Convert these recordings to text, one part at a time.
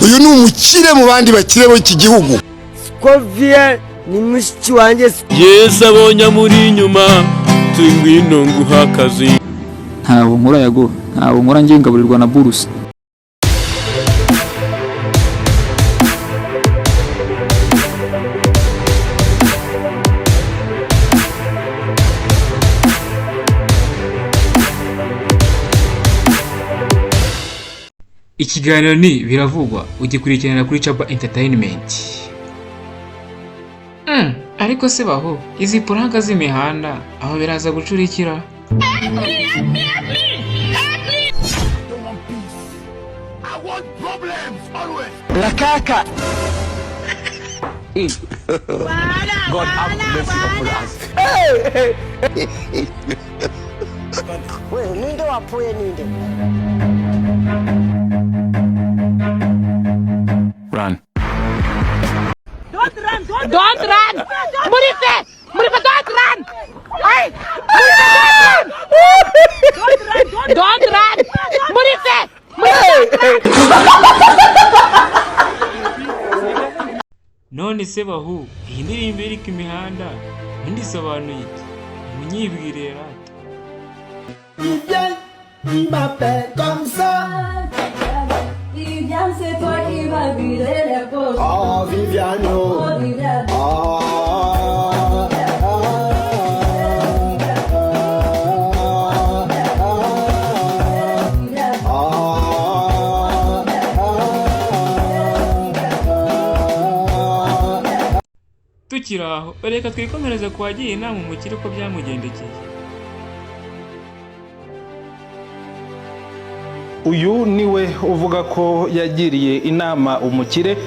uyu ni umukire mu bandi bakire b'iki gihugu. Scovia ni mushiki wanjye. Yes abonye muri inyuma twingwino nguhakazi. Ntawo nkora yago, ntawo nkora ngiye ngaburirwa na buruse. Ikiganiro ni biravugwa ugikurikirana kuri Chaba Entertainment. Ariko se baho izi puranga z'imihanda aho biraza gucurikira. Rakaka. God have mercy upon us. Wewe ninde wapoye ninde? Run. Don't run! Muri, don't run! Hey! Don't run! Muri, None se bahu iyi ndirimbo iri ku mihanda undi sobanuye iki? Munyibwirira ati. Il m'appelle comme ça. Viviane, c'est toi qui vas vider les poches. Oh, Viviane, oh. Oh, Viviane. Tukiri aho reka twikomereze kwagiye inama umukire ko byamugendekeye. Uyu niwe uvuga ko yagiriye inama umukire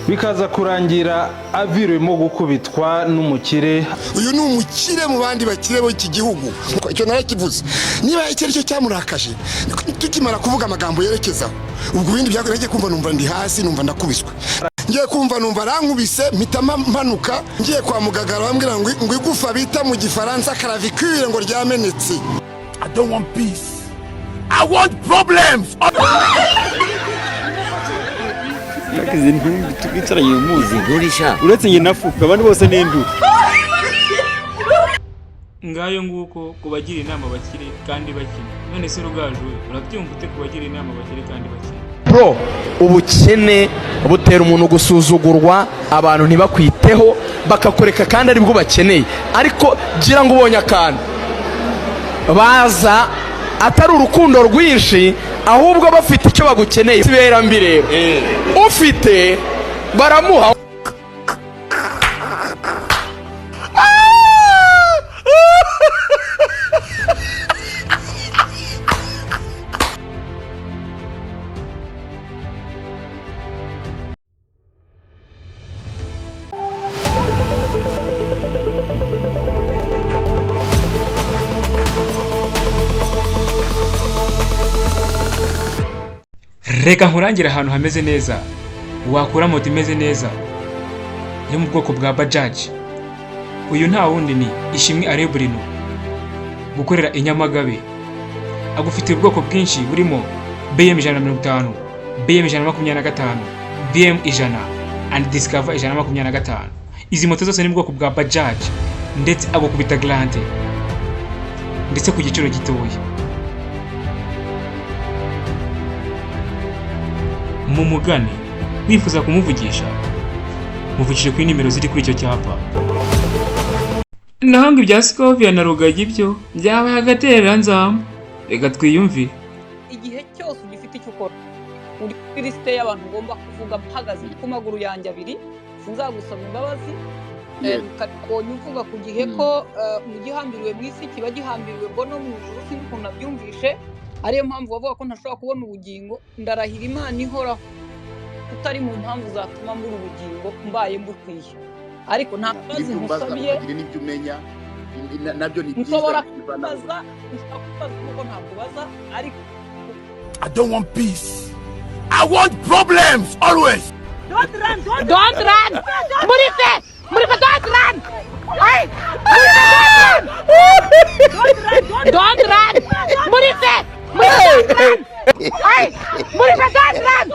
bikaza kurangira aviremo gukubitwa n'umukire. Uyu ni umukire mu bandi bakire b'iki gihugu. Icyo narakivuze. Niba icyo aricyo cyamurakaje tukimara kuvuga amagambo yerekezaho. Ubwo bindi byakoreje kumva numva ndi hasi numva ndakubiswe. Ngiye kumva numva rankubise mpita mpanuka ngiye kwa mugagara bambwira ngo igufa bita mu gifaransa clavicular ngo ryamenetse. I don't want peace. I want problems. Yakize ntumbi tukicara yimuzi ngurisha. Uretse nge nafuka abandi bose n'indu. Ngayo nguko kubagira inama bakire kandi bakine. None se Rugaju urabyumva ute kubagira inama bakire kandi bakine? Bro, ubukene butera umuntu gusuzugurwa, abantu ntibakwiteho bakakureka kandi ari bwo bakeneye. Ariko gira ngo ubonye akantu baza atari urukundo rwinshi ahubwo bafite icyo bagukeneye. Sibera mbi rero ufite baramuha. Reka nkurangira ahantu hameze neza wakura moto imeze neza yo mu bwoko bwa Bajaj. Uyu nta wundi ni Ishimwe Arebrino gukorera Inyamagabe. Agufitiye ubwoko bwinshi burimo BM 150, BM 125, BM 100 and Discover 125. Izi moto zose ni bwoko bwa Bajaj ndetse agukubita glante ndetse ku giciro gitoya. Mumugane wifuza kumuvugisha muvugije kuri nimero ziri kuri icyo cyapa. Nahanga ibya scovia na Rugagi byo byabaye agaterera nzamu. Reka twiyumve. Igihe cyose ugifite icyo ukora uri kuri liste y'abantu ngomba kuvuga mpagaze ku maguru yanjye abiri sinzagusaba imbabazi. Ukabonye uvuga ku gihe ko mu gihambiriwe mu isi kiba gihambiriwe ngo no mu ijuru sinkuntu nabyumvishe. Ariyo mpamvu bavuga ko ntashobora kubona ubugingo. Ndarahira Imana ihoraho utari mu mpamvu zatuma mbura ubugingo mbaye mbukwiye. Ariko nta bazi nkusabiye n'ibyo umenya nabyo ni byiza. Nshobora kubaza kuko ntabwo baza ariko I don't want peace. I want problems always. Don't run! Muri, don't run! Hey! Don't run! Muri, hey! Muri, don't run!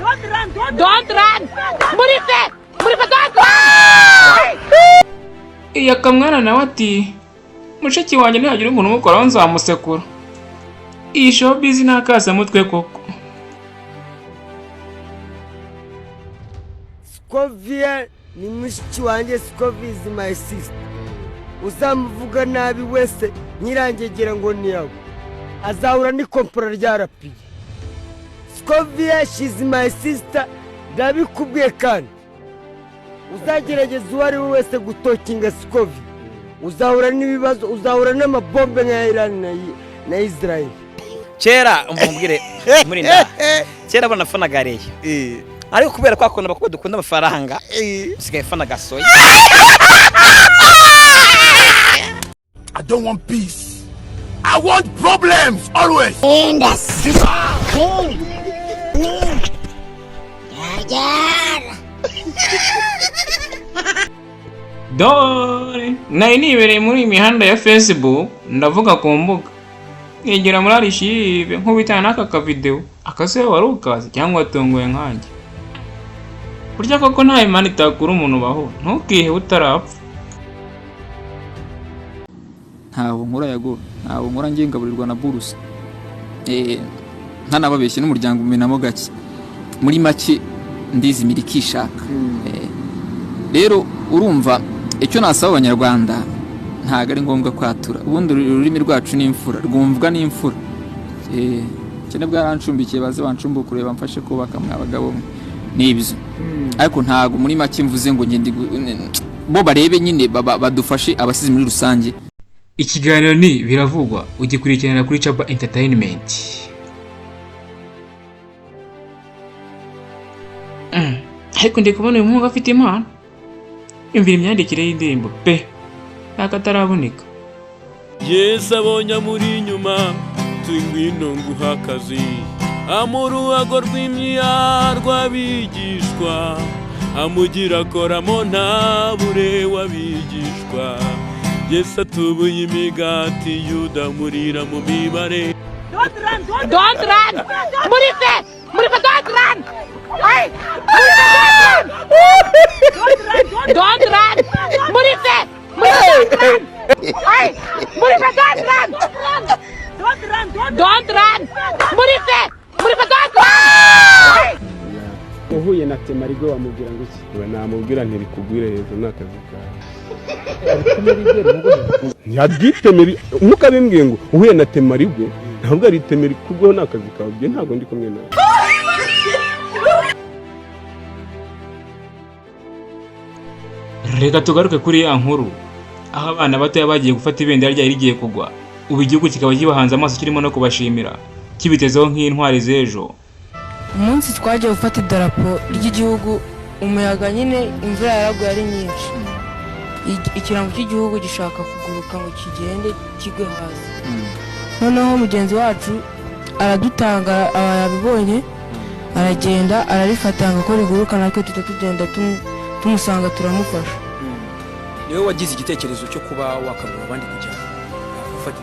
Don't run! Don't run. Muri fe, don't run. Yaka mwana nawe ati mushiki wanjye ntihagira umuntu umukoraho nzamusekura. Iyi showbiz nakaza mutwe koko. Scovia ni mushiki wanjye, Scovia is my sister. Uzamuvuga nabi wese nyirangegera ngo ni yawe azahura n'ikompora ryarapiye. Scovia, she's my sister, ndabikubwiye kandi uzagerageza uwo ari we wese gutokinga Scovia uzahura n'ibibazo, uzahura n'amabombe nka Iran na Israel. Kera umubwire muri nda kera bona fana gareyo ariko kubera kwa kona bakubwo dukunda amafaranga usigaye fana gasoya. I don't want peace. I want problems always. Dore nari nibereye muri imihanda ya Facebook ndavuga ku mbuga yegera muri arishive nkubitana n'aka kavideo akase wari ukazi cyangwa watunguye nkanjye. Burya koko nta Imana itakura umuntu baho ntukihe utarapfa. ntaho nkora ngiye ngaburirwa na buruse ntanababeshye n'umuryango umenamo gake muri make ndizi mirikishaka. Rero urumva icyo nasaba abanyarwanda ntago ari ngombwa kwatura, ubundi ururimi rwacu ni imfura, rwumvwa ni imfura. Cyane bwarancumbikiye baze bancumbuka kureba mfashe kubaka mwabagabo n'ibyo, ariko ntago muri make mvuze ngo ngende bo barebe nyine badufashe abasizi muri rusange. Ikiganiro ni biravugwa ugikurikirana kuri Chapa Entertainment. Ariko ndi kubona uyu muhungu afite impano. Imvira imyandikire y'indirimbo pe akataraboneka. Yes abonye muri nyuma twingwino nguhakazi amuruago rw'imya rwabigishwa amugira koramo ntabure wabigishwa. Yes atubuye imigati yuda murira mu mibare. Don't run. Muri fe, don't run. Hey, don't run. Muri fe, don't run. Hey, don't run. Don't run. Muri fe, don't run. Uhuye na Temarigwe wamubwira ngo iki? Namubwira nti bikugwire hejuru n'akazi kawe. Nyagitemeri mukabimbwiye ngo uhuye na Temarigwe ntabwo ari Temeri kugweho n'akazi kawe, bye ntabwo ndi kumwe nawe. Reka tugaruke kuri ya nkuru aho abana bato bagiye gufata ibendera ryari rigiye kugwa, ubu igihugu kikaba kibahanze amaso kirimo no kubashimira kibitezeho nk'intwari z'ejo. Umunsi twagiye gufata idarapo ry'igihugu, umuyaga nyine imvura yaraguye ari nyinshi, ikirango cy'igihugu gishaka kuguruka ngo kigende kigwe hasi. Noneho mugenzi wacu aradutanga, yabibonye aragenda ararifata ngo ko riguruka, natwe tugenda tumusanga turamufasha. Niwe wagize igitekerezo cyo kuba wakabura abandi kujya gufata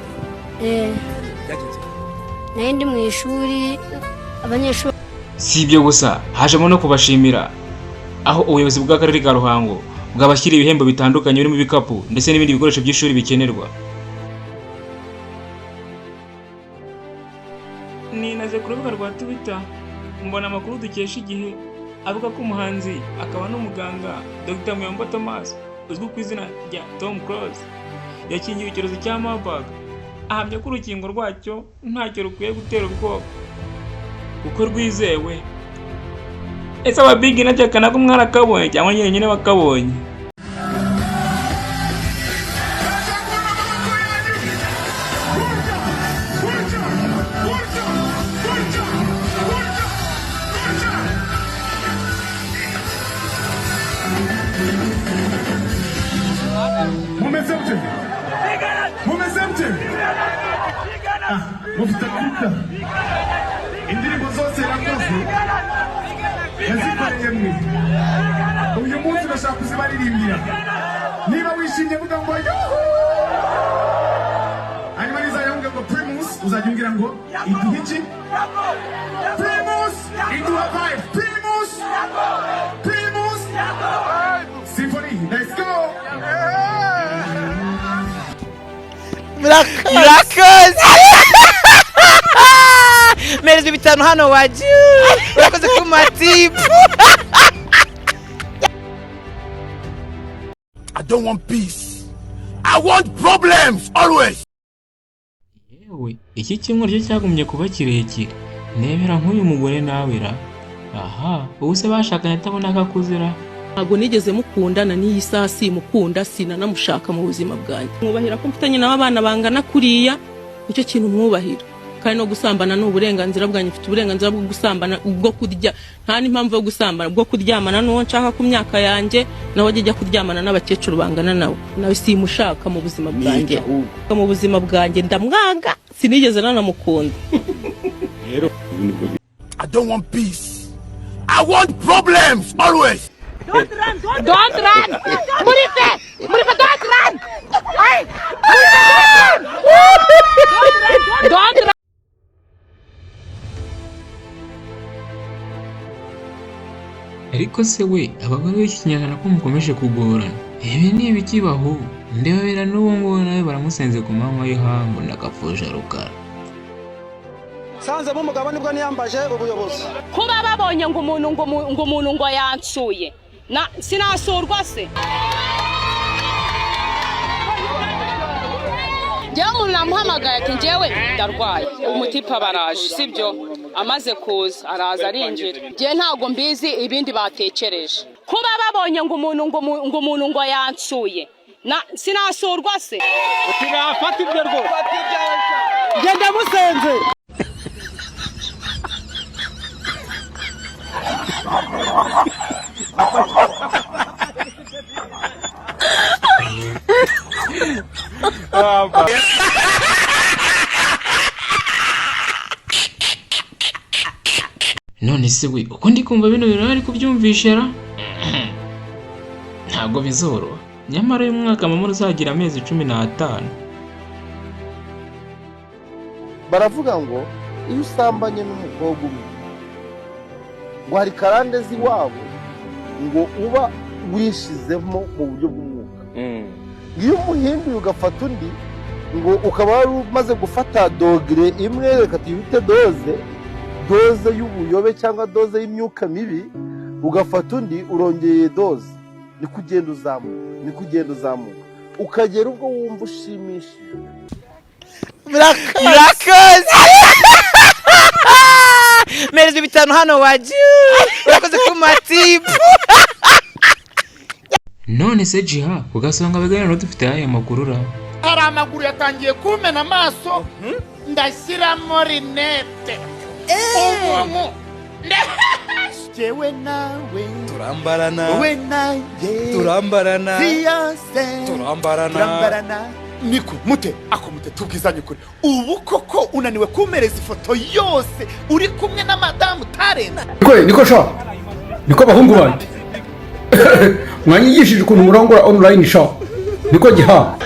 byagenze nandi mu ishuri abanyeshuri. Si ibyo gusa hajemo no kubashimira aho ubuyobozi bw'akarere ka Ruhango bwabashyira ibihembo bitandukanye birimo ibikapu ndetse n'ibindi bikoresho by'ishuri bikenerwa. Ninaze ku rubuga rwa Twitter mbona amakuru dukesha igihe avuga ko umuhanzi akaba n'umuganga Dr. Muyombo Thomas uzwi ku izina rya Tom Close yakingiwe icyorezo cya Marburg, ahamya ko urukingo rwacyo ntacyo rukwiye gutera ubwoba kuko rwizewe. Ese ababigi nacyo kana ko mwarakabonye cyangwa nyine bakabonye? Mufitakuka indirimbo zose yakoze yazikoreye mwe. Uyu munsi ndashaka kuzibaririmbira, niba wishimye vuga ngo yuhu, hanyuma nizayunge ngo Primus uzajya umbwira ngo iduha iki? Primus iduha vibe. Primus Murakoze. Mereza bitanu hano waje. Urakoze ku matiku. I don't want peace. I want problems always. Yewe, iki cyumweru cyo cyagumye kuba kirekire. Nebera nk'uyu mugore nawera. Aha, ubu se bashakanye atabona akakuzira. Ntabwo nigeze mukundana n'iyi saha simukunda sinanamushaka mu buzima bwanjye. Mwubahira ko mfitanye n'abana bangana kuriya, nicyo kintu mwubahira. Kandi no gusambana n'uburenganzira bwanjye, mfite uburenganzira bwo gusambana, ubwo kurya, nta n'impamvu yo gusambana, bwo kuryamana n'uwo nshaka ku myaka yanjye, nawe ajya kuryamana n'abakecuru bangana nawe. Nawe simushaka mu buzima bwanjye. Mu buzima bwanjye ndamwanga, sinigeze nanamukunda. I don't want peace. I want problems always. Don't run! Don't run! Muri, don't run! Hey! Don't run! Ariko se we abagore b'iki kinyarwanda ko mukomeje kugorana. Ibi ni ibikibaho. Ndebera n'uwo nguwo nawe baramusenze ku manywa y'ihangu ndakapfusha rukara. Sanze mu mugabo nibwo niyambaje ubuyobozi. Kuba babonye ngo umuntu ngo yansuye. Sinasurwa se. Njyewe umuntu namuhamagaye ati njyewe ndarwaye. Umutipa baraje sibyo. Amaze kuza araza arinjira. Njye ntago mbizi ibindi batekereje. Kuba babonye ngo umuntu ngo yansuye. Sinasurwa se. Utirafata ibyo rwose. Genda musenze. None se we uko ndi kumva bino bintu ari kubyumvishera ntabwo bizoroha. Nyamara uyu mwaka mama uzagira amezi 15. Baravuga ngo iyo usambanye n'umukobwa umwe ngo hari karande z'iwabo ngo uba wishizemo mu buryo bw'umwuka. Iyo umuhinduye ugafata undi ngo ukaba wari umaze gufata dogere imwe, reka tuyite doze y'ubuyobe cyangwa doze y'imyuka mibi, ugafata undi urongeye doze, ni kugenda uzamuka ukagera ubwo wumva ushimishije. Murakoze. Mereza bitanu hano waje. Urakoze ku matiku. None se jiha ugasanga biganiro dufite aya makuru ra. Hari amaguru yatangiye kumena amaso ndashyiramo rinete. Umuntu jewe nawe turambarana, we nanjye turambarana, siyase turambarana. Niko mute tubwizanye ukuri. Ubu koko unaniwe kumereza ifoto yose uri kumwe na madamu Tarena. Niko sha. Niko bahungu banjye. Mwanyigishije ukuntu murangura online sha. Niko giha.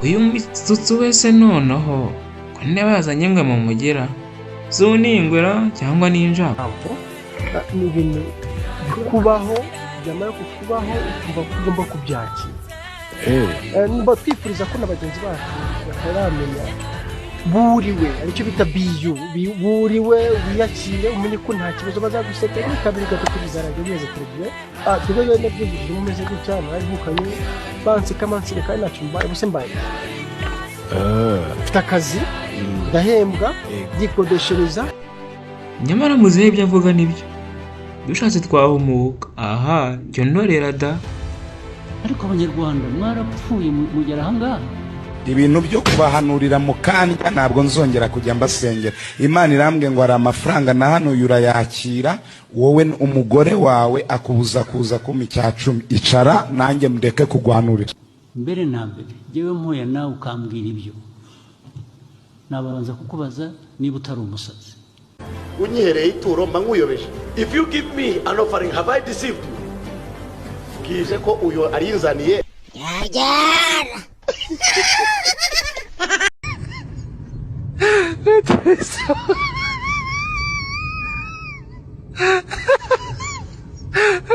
Uyu mitsutsu wese noneho ko nebazanye mwe mu mugira. Zuningwera cyangwa ninja. Ni ibintu kubaho byamara kukubaho ukumva ko ugomba kubyakira. Niba twifuriza ko na bagenzi bacu bataramenya buriwe aricyo bita buriwe wiyakire umenye ko nta kibazo bazaguseka kabiri gatatu bizarajya neza kurebe. Twebwe rero nabyumvise umeze gutya narivukanye banseka kandi ntacyo mbaye bose mbaye. Mfite akazi ndahembwa ndikodeshereza. Nyamara muzehe ibyo avuga nibyo. Dushatse twahumuka. Aha cyo ntorera da. Ariko abanyarwanda mwarapfuye mugera ahangaha. Ibintu byo kubahanurira mu kanya ntabwo nzongera kujya mbasengera. Imana irambwe ngo ari amafaranga na hano yurayakira, wowe umugore wawe akubuza kuza kuma icya10. Icara nanjye mureke kugwanurira. Mbere na mbere jewe mpuye nawe ukambwira ibyo, nababanza kukubaza niba utari umusazi. Unyihereye ituro mba nkuyobeje. If you give me an offering, have I deceived you? Bwije ko uyo arinzaniye.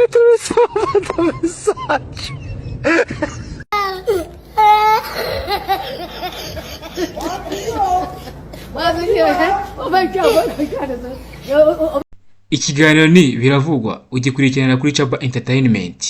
Atravessou uma mensagem. Ikiganiro ni biravugwa ugikurikirana kuri Chaba Entertainment.